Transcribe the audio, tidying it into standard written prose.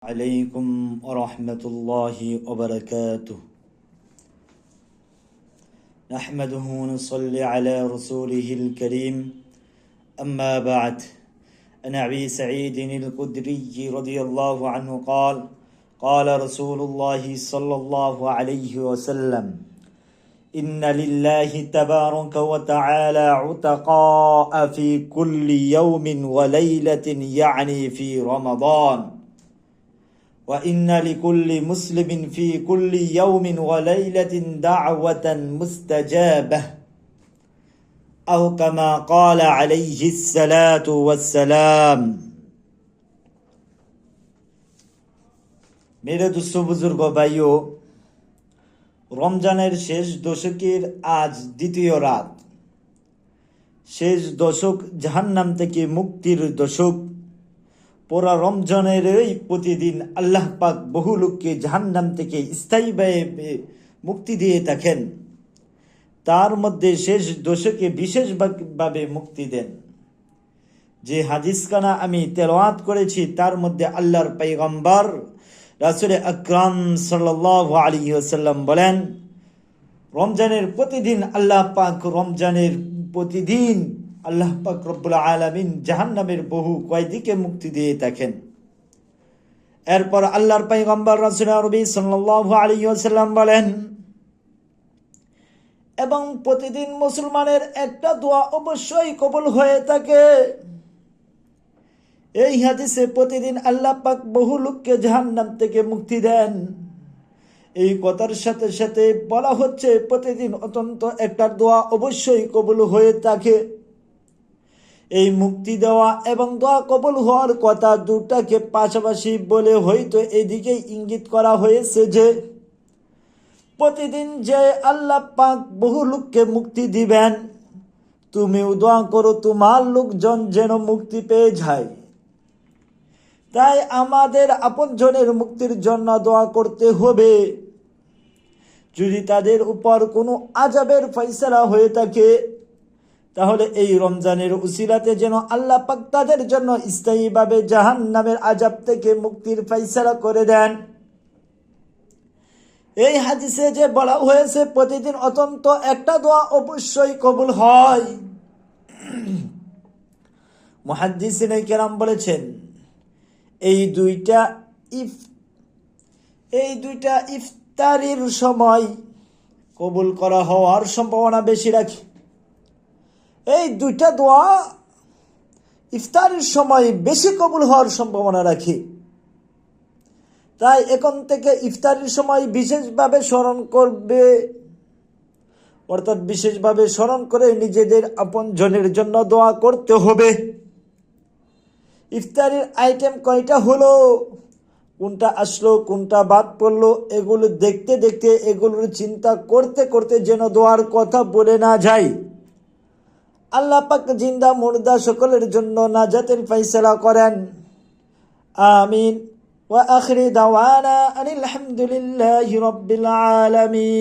عليكم ورحمة الله وبركاته. نحمده ونصلي على رسوله الكريم. أما بعد، عن أبي سعيد الخدري رضي الله عنه قال: قال رسول الله صلى الله عليه وسلم: إن لله تبارك وتعالى عتقاء في كل يوم وليلة، يعني في رمضان، وإن لكل مسلم في كل يوم وليلة دعوة مستجابة، أو كما قال عليه الصلاة والسلام। मेरे दोस्तों बुजुर्ग भाइयों, রমজানের শেষ দশকের আজ দ্বিতীয় রাত। শেষ দশক জাহান্নাম থেকে মুক্তির দশক। পুরা রমজানের এই প্রতিদিন আল্লাহ পাক বহু লোককে জাহান্নাম থেকে স্থায়ীভাবে মুক্তি দিয়ে থাকেন। তার মধ্যে শেষ দশকে বিশেষভাবে মুক্তি দেন। যে হাদিসখানা আমি তেলাওয়াত করেছি তার মধ্যে আল্লাহর পয়গম্বর রাসূল আকরাম সাল্লাল্লাহু আলাইহি ওয়াসাল্লাম বলেন, রমজানের প্রতিদিন আল্লাহ পাক আল্লাহ পাক রব্বুল আলামিন জাহান্নামের বহু কয়েদিকে মুক্তি দিয়ে থাকেন। এরপর আল্লাহর পয়গম্বর রাসূল আরবি সাল্লাল্লাহু আলাইহি ওয়াসাল্লাম বলেন, এবং প্রতিদিন মুসলমানের একটা দোয়া অবশ্যই কবুল হয়ে থাকে। এই হাদিসে প্রতিদিন আল্লাহ পাক বহু লোককে জাহান্নাম থেকে মুক্তি দেন। এই কথার সাথে সাথে বলা হচ্ছে প্রতিদিন অত্যন্ত একটা দোয়া অবশ্যই কবুল হয়ে থাকে। এই মুক্তি দেওয়া এবং দোয়া কবুল হওয়ার কথা দুটাকে পাশাপাশি বলে হয়তো এদিকে ইঙ্গিত করা হয়েছে যে প্রতিদিন যে আল্লাহ পাক বহু লোককে মুক্তি দিবেন, তুমিও দোয়া করো তোমার লোকজন যেন মুক্তি পেয়ে যায়। তাই আমাদের আপনজনের মুক্তির জন্য দোয়া করতে হবে। যদি তাদের উপর কোনো আযাবের ফয়সালা হয়ে থাকে, তাহলে এই রমজানের উসিলাতে যেন আল্লাহ পাক তাদের জন্য স্থায়ীভাবে জাহান্নামের আযাব থেকে মুক্তির ফয়সালা করে দেন। এই হাদিসে যে বলা হয়েছে প্রতিদিন অত্যন্ত একটা দোয়া অবশ্যই কবুল হয়, মুহাদ্দিসিনে কেরাম বলেছেন এই দুইটা ইফতারির সময় কবুল করা হওয়ার সম্ভাবনা বেশি রাখে। এই দুইটা দোয়া ইফতারের সময় বেশি কবুল হওয়ার সম্ভাবনা রাখে। তাই এখন থেকে ইফতারের সময় বিশেষভাবে স্মরণ করবে, অর্থাৎ বিশেষভাবে স্মরণ করে নিজেদের আপনজনের জন্য দোয়া করতে হবে। ইফতারের আইটেম কয়টা হলো, কোনটা আসলো, কোনটা বাদ পড়লো, এগুলো দেখতে দেখতে এগুলোর চিন্তা করতে করতে যেন দোয়ার কথা বলে না যায়। আল্লাহ পাক জিন্দা মুর্দা সকলের জন্য নাজাতের ফয়সালা করেন। আমিন। ওয়া আখিরি দাওয়ানা আনিল হামদুলিল্লাহি রাব্বিল আলামিন।